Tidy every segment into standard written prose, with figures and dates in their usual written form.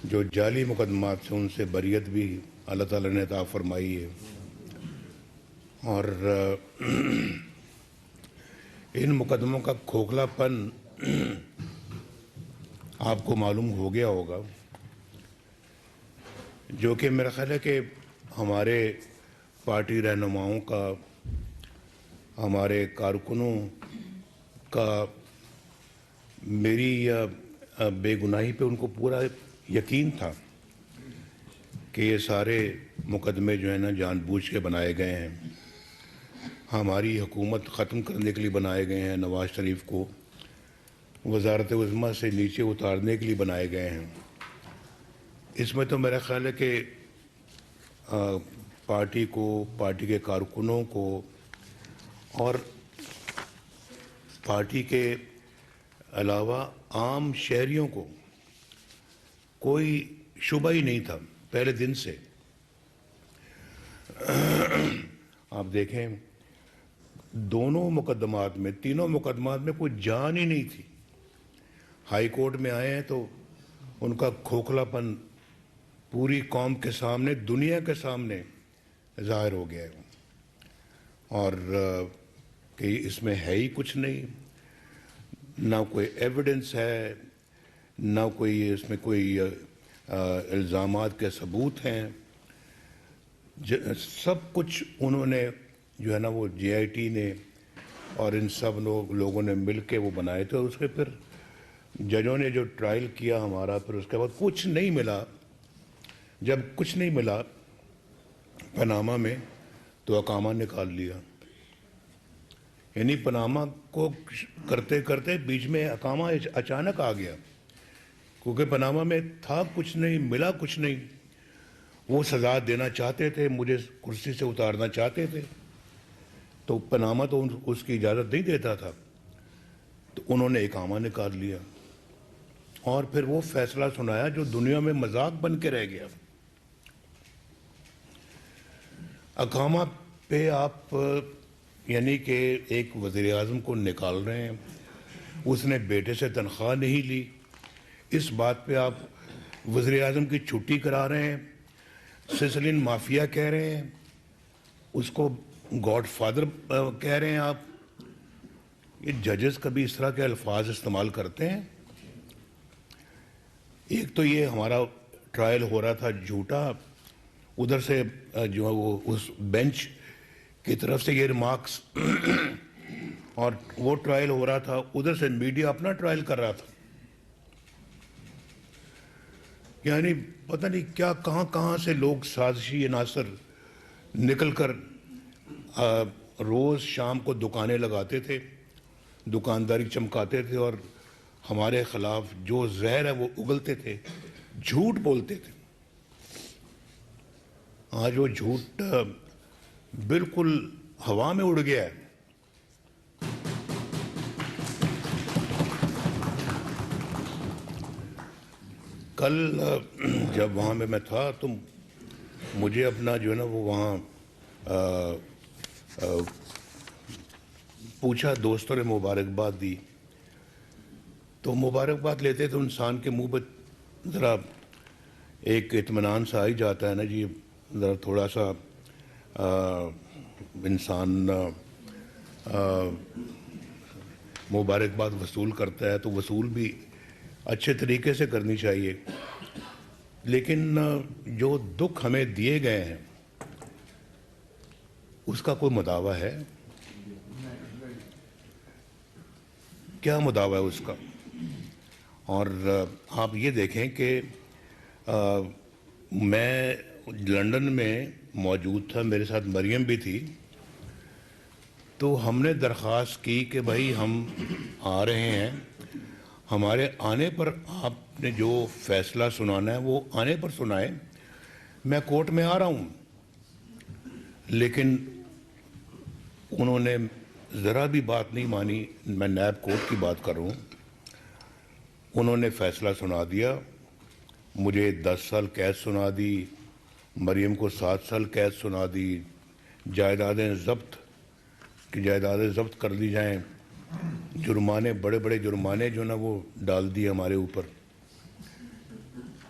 جو جعلی مقدمات سے ان سے بریت بھی اللہ تعالیٰ نے عطا فرمائی ہے، اور ان مقدموں کا کھوکھلا پن آپ کو معلوم ہو گیا ہوگا، جو کہ میرا خیال ہے کہ ہمارے پارٹی رہنماؤں کا، ہمارے کارکنوں کا میری بے گناہی پہ ان کو پورا یقین تھا کہ یہ سارے مقدمے جو ہیں نا جان بوجھ کے بنائے گئے ہیں، ہماری حکومت ختم کرنے کے لیے بنائے گئے ہیں، نواز شریف کو وزارت عظمیٰ سے نیچے اتارنے کے لیے بنائے گئے ہیں۔ اس میں تو میرا خیال ہے کہ پارٹی کو، پارٹی کے کارکنوں کو اور پارٹی کے علاوہ عام شہریوں کو کوئی شبہ ہی نہیں تھا پہلے دن سے۔ آپ دیکھیں دونوں مقدمات میں، تینوں مقدمات میں کوئی جان ہی نہیں تھی۔ ہائی کورٹ میں آئے ہیں تو ان کا کھوکھلا پن پوری قوم کے سامنے، دنیا کے سامنے ظاہر ہو گیا ہے، اور کہ اس میں ہے ہی کچھ نہیں، نہ کوئی ایویڈنس ہے، نہ کوئی اس میں کوئی الزامات کے ثبوت ہیں۔ سب کچھ انہوں نے جو ہے نا وہ جے آئی ٹی نے اور ان سب لوگوں نے مل کے وہ بنائے تھے، اور اس کے پھر ججوں نے جو ٹرائل کیا ہمارا، پھر اس کے بعد کچھ نہیں ملا۔ جب کچھ نہیں ملا پاناما میں تو اقامہ نکال لیا، یعنی پاناما کو کرتے کرتے بیچ میں اقامہ اچانک آ گیا، کیونکہ پاناما میں تھا کچھ نہیں، ملا کچھ نہیں۔ وہ سزا دینا چاہتے تھے، مجھے کرسی سے اتارنا چاہتے تھے، تو پاناما تو اس کی اجازت نہیں دیتا تھا، تو انہوں نے اقامہ نکال لیا اور پھر وہ فیصلہ سنایا جو دنیا میں مذاق بن کے رہ گیا۔ اقامہ پہ آپ یعنی کہ ایک وزیر اعظم کو نکال رہے ہیں، اس نے بیٹے سے تنخواہ نہیں لی، اس بات پہ آپ وزیر اعظم کی چھٹی کرا رہے ہیں، سسلین مافیا کہہ رہے ہیں، اس کو گاڈ فادر کہہ رہے ہیں آپ۔ یہ ججز کبھی اس طرح کے الفاظ استعمال کرتے ہیں؟ ایک تو یہ ہمارا ٹرائل ہو رہا تھا جھوٹا، ادھر سے جو ہے وہ اس بینچ کی طرف سے یہ ریمارکس، اور وہ ٹرائل ہو رہا تھا ادھر سے میڈیا اپنا ٹرائل کر رہا تھا۔ یعنی پتہ نہیں کیا کہاں کہاں سے لوگ سازشی عناصر نکل کر روز شام کو دکانیں لگاتے تھے، دکانداری چمکاتے تھے، اور ہمارے خلاف جو زہر ہے وہ اگلتے تھے، جھوٹ بولتے تھے۔ آج وہ جھوٹ بالکل ہوا میں اڑ گیا ہے۔ کل جب وہاں میں تھا تو مجھے اپنا جو ہے نا وہ وہاں پوچھا، دوستوں نے مبارکباد دی، تو مبارکباد لیتے تو انسان کے منہ پہ ذرا ایک اطمینان سا آ ہی جاتا ہے نا جی، ذرا تھوڑا سا انسان مبارکباد وصول کرتا ہے تو وصول بھی اچھے طریقے سے کرنی چاہیے۔ لیکن جو دکھ ہمیں دیے گئے ہیں اس کا کوئی مداوع ہے؟ کیا مداوع ہے اس کا؟ اور آپ یہ دیکھیں کہ میں لندن میں موجود تھا، میرے ساتھ مریم بھی تھی، تو ہم نے درخواست کی کہ بھائی ہم آ رہے ہیں، ہمارے آنے پر آپ نے جو فیصلہ سنانا ہے وہ آنے پر سنائیں، میں کورٹ میں آ رہا ہوں۔ لیکن انہوں نے ذرا بھی بات نہیں مانی، میں نیب کورٹ کی بات کر رہا ہوں۔ انہوں نے فیصلہ سنا دیا، مجھے 10 سال قید سنا دی، مریم کو 7 سال قید سنا دی، جائیدادیں ضبط کر لی جائیں، جرمانے، بڑے بڑے جرمانے جو نا وہ ڈال دیے ہمارے اوپر۔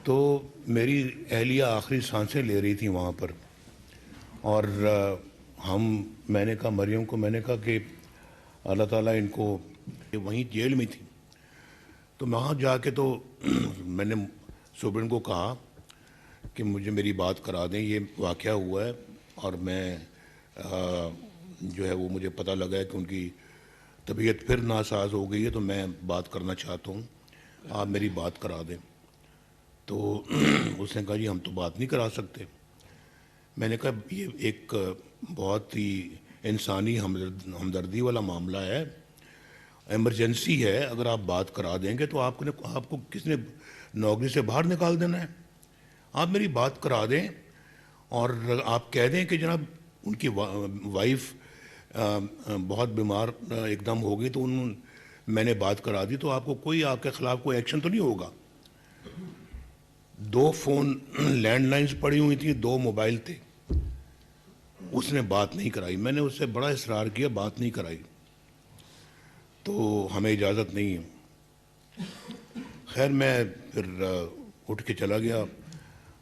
تو میری اہلیہ آخری سانسیں لے رہی تھی وہاں پر، اور میں نے کہا مریم کو، میں نے کہا کہ اللہ تعالیٰ ان کو، وہیں جیل میں تھی، تو وہاں جا کے تو میں نے سپرنٹ کو کہا کہ مجھے میری بات کرا دیں، یہ واقعہ ہوا ہے اور میں جو ہے وہ مجھے پتہ لگا ہے کہ ان کی طبیعت پھر ناساز ہو گئی ہے، تو میں بات کرنا چاہتا ہوں، آپ میری بات کرا دیں۔ تو اس نے کہا جی ہم تو بات نہیں کرا سکتے۔ میں نے کہا یہ ایک بہت ہی انسانی ہمدردی والا معاملہ ہے، ایمرجنسی ہے، اگر آپ بات کرا دیں گے تو آپ کو کس نے نوکری سے باہر نکال دینا ہے؟ آپ میری بات کرا دیں اور آپ کہہ دیں کہ جناب ان کی وائف بہت بیمار ایک دم ہو گئی، تو میں نے بات کرا دی، تو آپ کے خلاف کوئی ایکشن تو نہیں ہوگا۔ 2 فون لینڈ لائنز پڑی ہوئی تھیں، 2 موبائل تھے، اس نے بات نہیں کرائی۔ میں نے اس سے بڑا اصرار کیا، بات نہیں کرائی، تو ہمیں اجازت نہیں ہے۔ خیر میں پھر اٹھ کے چلا گیا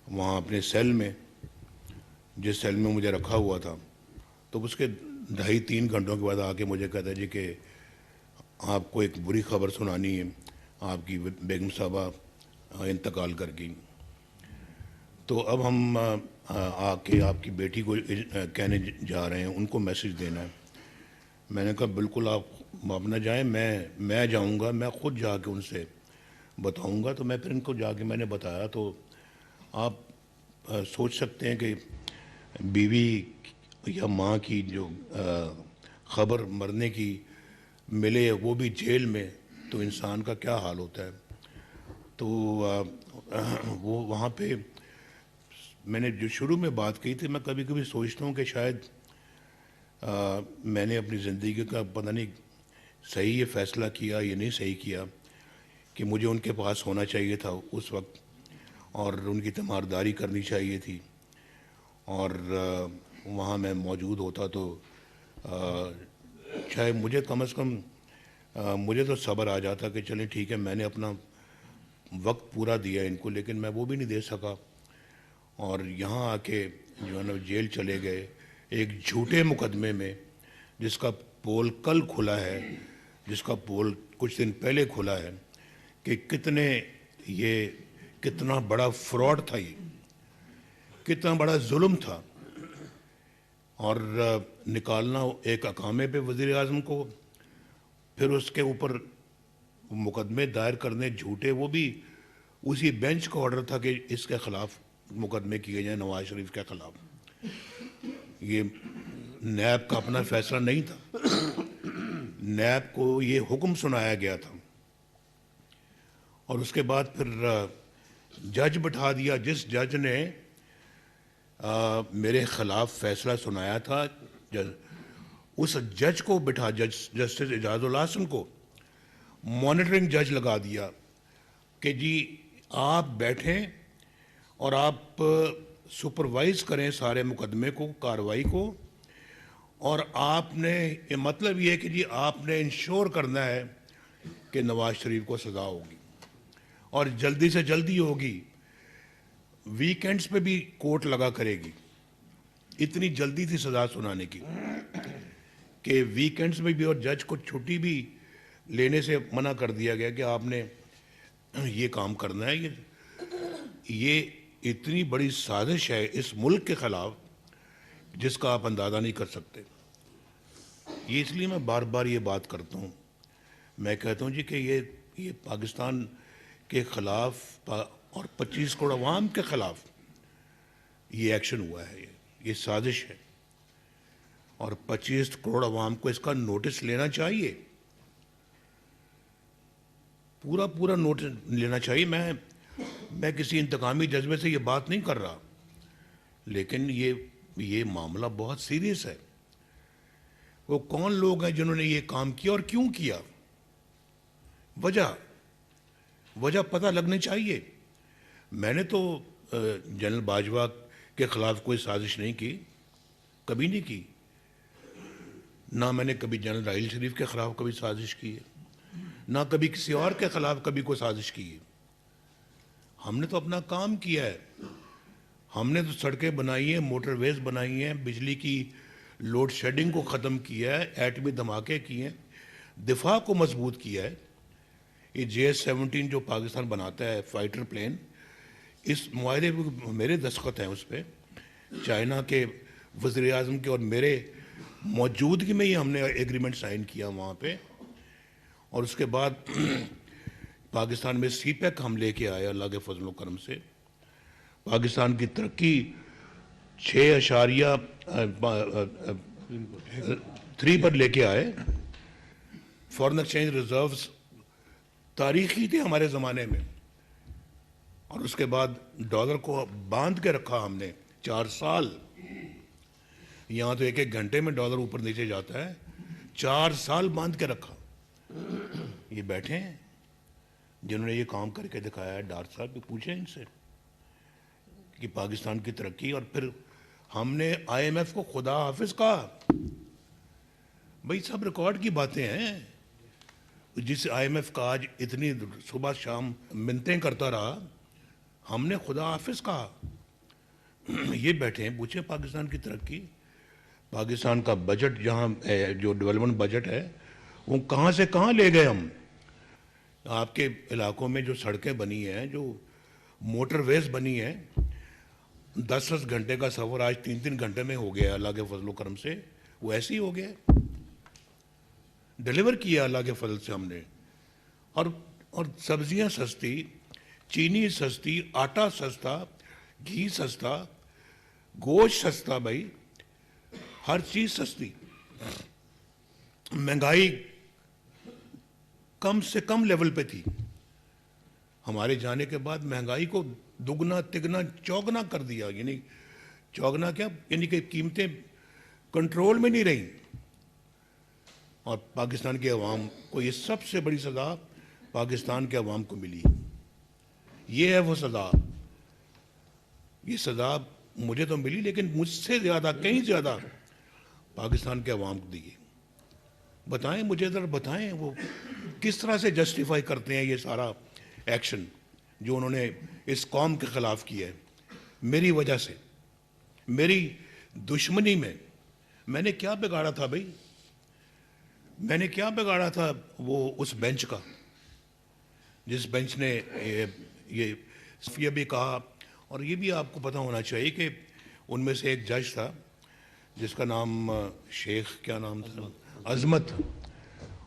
وہاں اپنے سیل میں، جس سیل میں مجھے رکھا ہوا تھا، تو اس کے 2.5-3 گھنٹوں کے بعد آ کے مجھے کہتا ہے جی کہ آپ کو ایک بری خبر سنانی ہے، آپ کی بیگم صاحبہ انتقال کر گئی، تو اب ہم آ کے آپ کی بیٹی کو کہنے جا رہے ہیں، ان کو میسج دینا ہے۔ میں نے کہا بالکل آپ نہ جائیں، میں جاؤں گا، میں خود جا کے ان سے بتاؤں گا۔ تو میں پھر ان کو جا کے میں نے بتایا، تو آپ سوچ سکتے ہیں کہ بیوی یا ماں کی جو خبر مرنے کی ملے، وہ بھی جیل میں، تو انسان کا کیا حال ہوتا ہے۔ تو وہ وہاں پہ میں نے جو شروع میں بات کی تھی، میں کبھی کبھی سوچتا ہوں کہ شاید میں نے اپنی زندگی کا پتہ نہیں صحیح یہ فیصلہ کیا یا نہیں صحیح کیا کہ مجھے ان کے پاس ہونا چاہیے تھا اس وقت، اور ان کی تیمارداری کرنی چاہیے تھی، اور وہاں میں موجود ہوتا تو شاید مجھے کم از کم مجھے تو صبر آ جاتا کہ چلیں ٹھیک ہے، میں نے اپنا وقت پورا دیا ان کو، لیکن میں وہ بھی نہیں دے سکا، اور یہاں آ کے جو ہے نا جیل چلے گئے ایک جھوٹے مقدمے میں، جس کا پول کل کھلا ہے، جس کا پول کچھ دن پہلے کھلا ہے، کہ کتنا بڑا فراڈ تھا، یہ کتنا بڑا ظلم تھا، اور نکالنا ایک اقامے پہ وزیر اعظم کو، پھر اس کے اوپر مقدمے دائر کرنے جھوٹے، وہ بھی اسی بینچ کا آرڈر تھا کہ اس کے خلاف مقدمے کیے جائیں، نواز شریف کے خلاف۔ یہ نیب کا اپنا فیصلہ نہیں تھا، نیب کو یہ حکم سنایا گیا تھا، اور اس کے بعد پھر جج بٹھا دیا، جس جج نے میرے خلاف فیصلہ سنایا تھا، اس جج کو جسٹس اعجاز الحسن کو مانیٹرنگ جج لگا دیا کہ جی آپ بیٹھیں اور آپ سپروائز کریں سارے مقدمے کو، کارروائی کو، اور آپ نے مطلب یہ ہے کہ جی آپ نے انشور کرنا ہے کہ نواز شریف کو سزا ہوگی، اور جلدی سے جلدی ہوگی، ویکینڈز پہ بھی کورٹ لگا کرے گی۔ اتنی جلدی تھی سزا سنانے کی کہ ویکینڈز میں بھی، اور جج کو چھٹی بھی لینے سے منع کر دیا گیا کہ آپ نے یہ کام کرنا ہے۔ یہ اتنی بڑی سازش ہے اس ملک کے خلاف جس کا آپ اندازہ نہیں کر سکتے۔ یہ اس لیے میں بار بار یہ بات کرتا ہوں، میں کہتا ہوں جی کہ یہ پاکستان کے خلاف اور 25 کروڑ عوام کے خلاف یہ ایکشن ہوا ہے، یہ سازش ہے، اور 25 کروڑ عوام کو اس کا نوٹس لینا چاہیے، پورا نوٹس لینا چاہیے۔ میں کسی انتقامی جذبے سے یہ بات نہیں کر رہا، لیکن یہ معاملہ بہت سیریس ہے۔ وہ کون لوگ ہیں جنہوں نے یہ کام کیا اور کیوں کیا؟ وجہ پتہ لگنی چاہیے۔ میں نے تو جنرل باجوہ کے خلاف کوئی سازش نہیں کی، کبھی نہیں کی، نہ میں نے کبھی جنرل راحیل شریف کے خلاف کبھی سازش کی ہے، نہ کبھی کسی اور کے خلاف کبھی کوئی سازش کی ہے۔ ہم نے تو اپنا کام کیا ہے. ہم نے تو سڑکیں بنائی ہیں, موٹر ویز بنائی ہیں, بجلی کی لوڈ شیڈنگ کو ختم کیا ہے, ایٹمی دھماکے کیے ہیں, دفاع کو مضبوط کیا ہے. یہ JS-17 جو پاکستان بناتا ہے فائٹر پلین, اس معاہدے پہ میرے دستخط ہیں اس پہ, چائنا کے وزیر اعظم کے اور میرے موجودگی میں ہی ہم نے ایگریمنٹ سائن کیا وہاں پہ. اور اس کے بعد پاکستان میں سی پیک ہم لے کے آئے اللہ کے فضل و کرم سے. پاکستان کی ترقی 6.3 پر لے کے آئے. فارن ایکسچینج ریزروز تاریخی تھے ہمارے زمانے میں, اور اس کے بعد ڈالر کو باندھ کے رکھا ہم نے 4 سال. یہاں تو 1 گھنٹے میں ڈالر اوپر نیچے جاتا ہے, 4 سال باندھ کے رکھا. یہ بیٹھے ہیں جنہوں نے یہ کام کر کے دکھایا ہے, ڈار صاحب پوچھیں ان سے کہ پاکستان کی ترقی. اور پھر ہم نے IMF کو خدا حافظ کہا. بھئی سب ریکارڈ کی باتیں ہیں. جس IMF کا آج اتنی صبح شام منتیں کرتا رہا, ہم نے خدا حافظ کہا. یہ بیٹھے ہیں, پوچھیں پاکستان کی ترقی. پاکستان کا بجٹ جہاں جو ڈیولپمنٹ بجٹ ہے وہ کہاں سے کہاں لے گئے ہم. آپ کے علاقوں میں جو سڑکیں بنی ہیں, جو موٹر ویز بنی ہیں, 10 گھنٹے کا سفر آج 3 گھنٹے میں ہو گیا اللہ کے فضل و کرم سے. وہ ایسے ہی ہو گیا, ڈیلیور کیا اللہ کے فضل سے ہم نے. اور سبزیاں سستی, چینی سستی, آٹا سستا, گھی سستا, گوشت سستا. بھائی ہر چیز سستی. مہنگائی کم سے کم لیول پہ تھی. ہمارے جانے کے بعد مہنگائی کو دگنا تگنا چوگنا کر دیا. یعنی چوگنا کیا, یعنی کہ قیمتیں کنٹرول میں نہیں رہیں. اور پاکستان کے عوام کو یہ سب سے بڑی سزا پاکستان کے عوام کو ملی. یہ ہے وہ سزا. یہ سزا مجھے تو ملی, لیکن مجھ سے زیادہ, کہیں زیادہ پاکستان کے عوام کو دی. بتائیں مجھے ذرا, بتائیں وہ کس طرح سے جسٹیفائی کرتے ہیں یہ سارا ایکشن جو انہوں نے اس قوم کے خلاف کیا ہے. میری وجہ سے, میری دشمنی میں میں نے کیا بگاڑا تھا بھائی؟ میں نے کیا بگاڑا تھا وہ اس بینچ کا, جس بینچ نے یہ بھی کہا. اور یہ بھی آپ کو پتہ ہونا چاہیے کہ ان میں سے ایک جج تھا جس کا نام شیخ, کیا نام تھا, عظمت.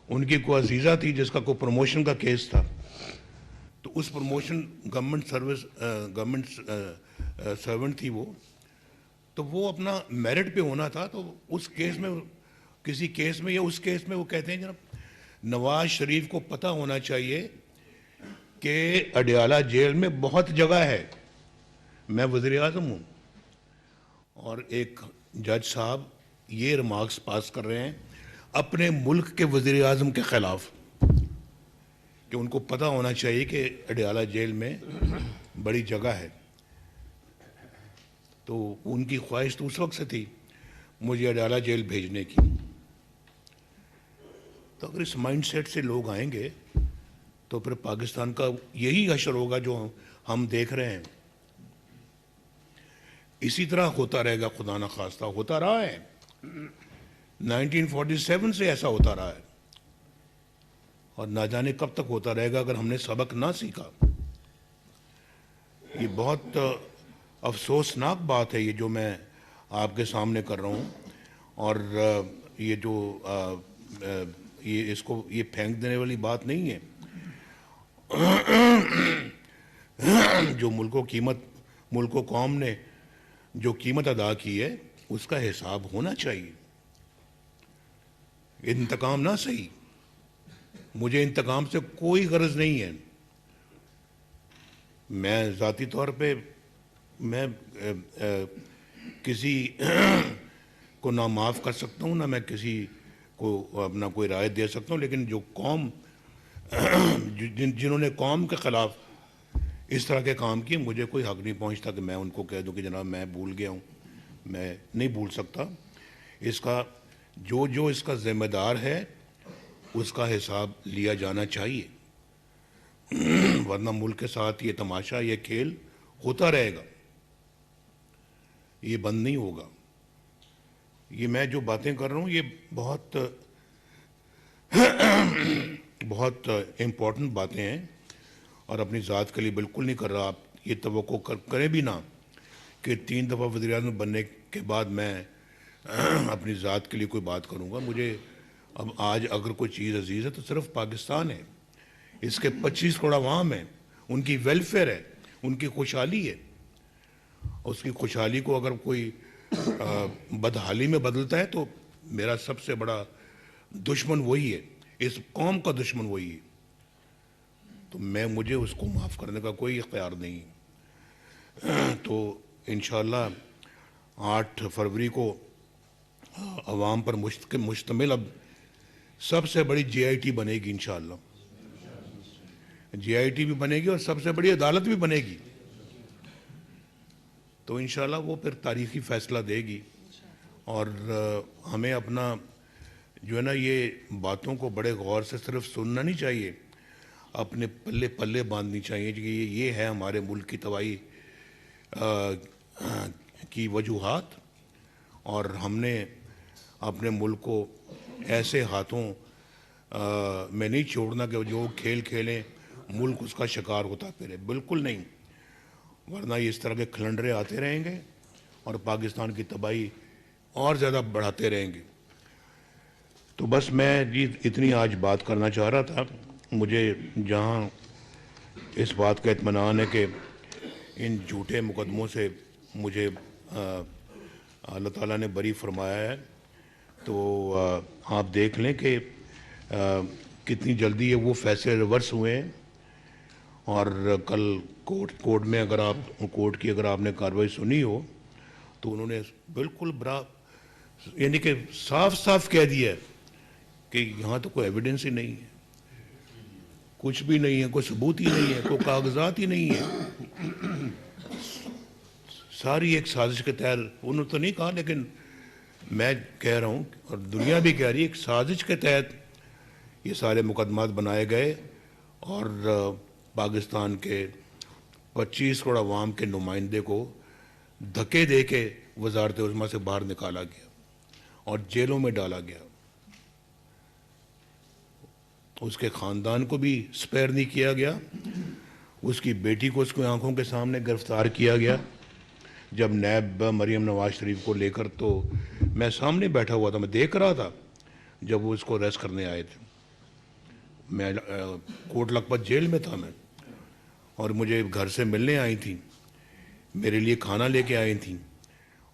ان کی کوئی عزیزہ تھی جس کا کوئی پروموشن کا کیس تھا. تو اس پروموشن گورنمنٹ سرونٹ تھی وہ, تو وہ اپنا میرٹ پہ ہونا تھا. تو اس کیس میں, کسی کیس میں یا اس کیس میں وہ کہتے ہیں جناب نواز شریف کو پتہ ہونا چاہیے کہ اڈیالہ جیل میں بہت جگہ ہے, میں وزیر اعظم ہوں. اور ایک جج صاحب یہ ریمارکس پاس کر رہے ہیں اپنے ملک کے وزیر اعظم کے خلاف کہ ان کو پتہ ہونا چاہیے کہ اڈیالہ جیل میں بڑی جگہ ہے. تو ان کی خواہش تو اس وقت سے تھی مجھے اڈیالہ جیل بھیجنے کی. تو اگر اس مائنڈ سیٹ سے لوگ آئیں گے تو پھر پاکستان کا یہی حشر ہوگا جو ہم دیکھ رہے ہیں. اسی طرح ہوتا رہے گا, خدا نخواستہ ہوتا رہا ہے. 1947 سے ایسا ہوتا رہا ہے, اور نہ جانے کب تک ہوتا رہے گا اگر ہم نے سبق نہ سیکھا. یہ بہت افسوسناک بات ہے یہ جو میں آپ کے سامنے کر رہا ہوں. اور یہ جو یہ پھینک دینے والی بات نہیں ہے. جو ملک و قوم نے جو قیمت ادا کی ہے اس کا حساب ہونا چاہیے. انتقام نہ صحیح, مجھے انتقام سے کوئی غرض نہیں ہے. میں ذاتی طور پہ میں کسی کو نہ معاف کر سکتا ہوں, نہ میں کسی کو اپنا کوئی رائے دے سکتا ہوں. لیکن جو قوم جنہوں نے قوم کے خلاف اس طرح کے کام کیے, مجھے کوئی حق نہیں پہنچتا کہ میں ان کو کہہ دوں کہ جناب میں بھول گیا ہوں. میں نہیں بھول سکتا. اس کا جو اس کا ذمہ دار ہے اس کا حساب لیا جانا چاہیے. ورنہ ملک کے ساتھ یہ تماشا، یہ کھیل ہوتا رہے گا، یہ بند نہیں ہوگا۔ یہ میں جو باتیں کر رہا ہوں یہ بہت بہت امپورٹنٹ باتیں ہیں، اور اپنی ذات کے لیے بالکل نہیں کر رہا۔ آپ یہ توقع کریں بھی نہ کہ 3 دفعہ وزیر اعظم بننے کے بعد میں اپنی ذات کے لیے کوئی بات کروں گا۔ مجھے اب آج اگر کوئی چیز عزیز ہے تو صرف پاکستان ہے، اس کے 25 کروڑ عوام ہیں، ان کی ویلفیئر ہے، ان کی خوشحالی ہے۔ اس کی خوشحالی کو اگر کوئی بدحالی میں بدلتا ہے تو میرا سب سے بڑا دشمن وہی ہے، اس قوم کا دشمن وہی ہے، تو مجھے اس کو معاف کرنے کا کوئی اختیار نہیں۔ تو انشاءاللہ 8 فروری کو عوام پر مشتمل اب سب سے بڑی جے آئی ٹی بنے گی انشاءاللہ، جے آئی ٹی بھی بنے گی اور سب سے بڑی عدالت بھی بنے گی، تو انشاءاللہ وہ پھر تاریخی فیصلہ دے گی۔ اور ہمیں اپنا جو ہے نا یہ باتوں کو بڑے غور سے صرف سننا نہیں چاہیے، اپنے پلے پلے باندھنی چاہیے کہ یہ ہے ہمارے ملک کی تباہی کی وجوہات، اور ہم نے اپنے ملک کو ایسے ہاتھوں میں نہیں چھوڑنا کہ جو کھیل کھیلیں ملک اس کا شکار ہوتا پھرے، بالکل نہیں، ورنہ یہ اس طرح کے کھلنڈرے آتے رہیں گے اور پاکستان کی تباہی اور زیادہ بڑھاتے رہیں گے۔ تو بس میں اتنی آج بات کرنا چاہ رہا تھا۔ مجھے جہاں اس بات کا اطمینان ہے کہ ان جھوٹے مقدموں سے مجھے اللہ تعالیٰ نے بری فرمایا ہے، تو آپ دیکھ لیں کہ کتنی جلدی وہ فیصلے ریورس ہوئے ہیں، اور کل کورٹ میں کورٹ کی اگر آپ نے کارروائی سنی ہو تو انہوں نے بالکل یعنی کہ صاف صاف کہہ دیا ہے کہ یہاں تو کوئی ایویڈنس ہی نہیں ہے، کچھ بھی نہیں ہے، کوئی ثبوت ہی نہیں ہے، کوئی کاغذات ہی نہیں ہے، ساری ایک سازش کے تحت۔ انہوں نے تو نہیں کہا، لیکن میں کہہ رہا ہوں اور دنیا بھی کہہ رہی ہے، ایک سازش کے تحت یہ سارے مقدمات بنائے گئے، اور پاکستان کے 25 کروڑ عوام کے نمائندے کو دھکے دے کے وزارت عظمیٰ سے باہر نکالا گیا اور جیلوں میں ڈالا گیا۔ اس کے خاندان کو بھی سپیئر نہیں کیا گیا، اس کی بیٹی کو اس کی آنکھوں کے سامنے گرفتار کیا گیا۔ جب نیب مریم نواز شریف کو لے کر، تو میں سامنے بیٹھا ہوا تھا، میں دیکھ رہا تھا جب وہ اس کو اریسٹ کرنے آئے تھے، میں کوٹ لکھپت جیل میں تھا میں، اور مجھے گھر سے ملنے آئی تھیں، میرے لیے کھانا لے کے آئی تھیں،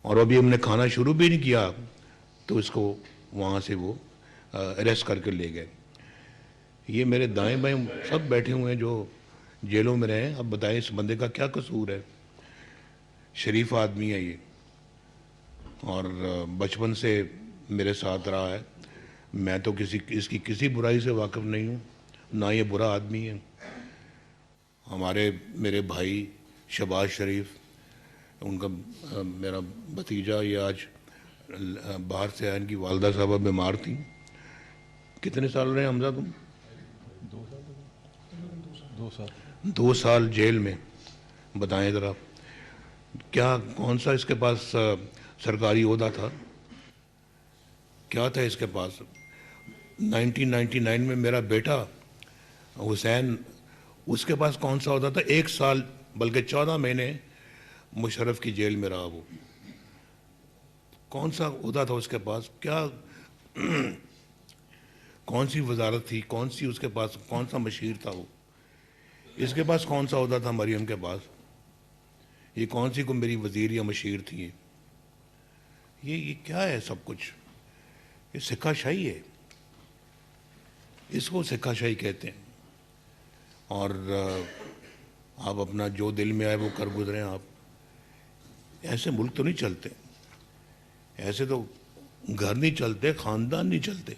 اور ابھی ہم نے کھانا شروع بھی نہیں کیا تو اس کو وہاں سے وہ اریسٹ کر کے لے گئے۔ یہ میرے دائیں بائیں سب بیٹھے ہوئے ہیں جو جیلوں میں رہے ہیں۔ اب بتائیں اس بندے کا کیا قصور ہے؟ شریف آدمی ہے یہ، اور بچپن سے میرے ساتھ رہا ہے، میں تو اس کی کسی برائی سے واقف نہیں ہوں، نہ یہ برا آدمی ہے۔ میرے بھائی شہباز شریف، ان کا میرا بھتیجا، یہ آج باہر سے آئے، ان کی والدہ صاحبہ بیمار تھیں۔ کتنے سال رہے حمزہ تم؟ 2 سال جیل میں۔ بتائیں ذرا کیا کون سا اس کے پاس سرکاری عہدہ تھا؟ کیا تھا اس کے پاس؟ 1999 میں میرا بیٹا حسین، اس کے پاس کون سا عہدہ تھا؟ 1 سال بلکہ 14 مہینے مشرف کی جیل میں رہا وہ۔ کون سا عہدہ تھا اس کے پاس؟ کیا کون سی وزارت تھی؟ کون سی اس کے پاس کون سا مشیر تھا وہ؟ اس کے پاس کون سا عہدہ تھا مریم کے پاس؟ یہ کون سی کو میری وزیر یا مشیر تھی؟ یہ کیا ہے سب کچھ؟ یہ سکہ شاہی ہے، اس کو سکہ شاہی کہتے ہیں۔ اور آپ اپنا جو دل میں آئے وہ کر گزریں۔ آپ ایسے ملک تو نہیں چلتے، ایسے تو گھر نہیں چلتے، خاندان نہیں چلتے۔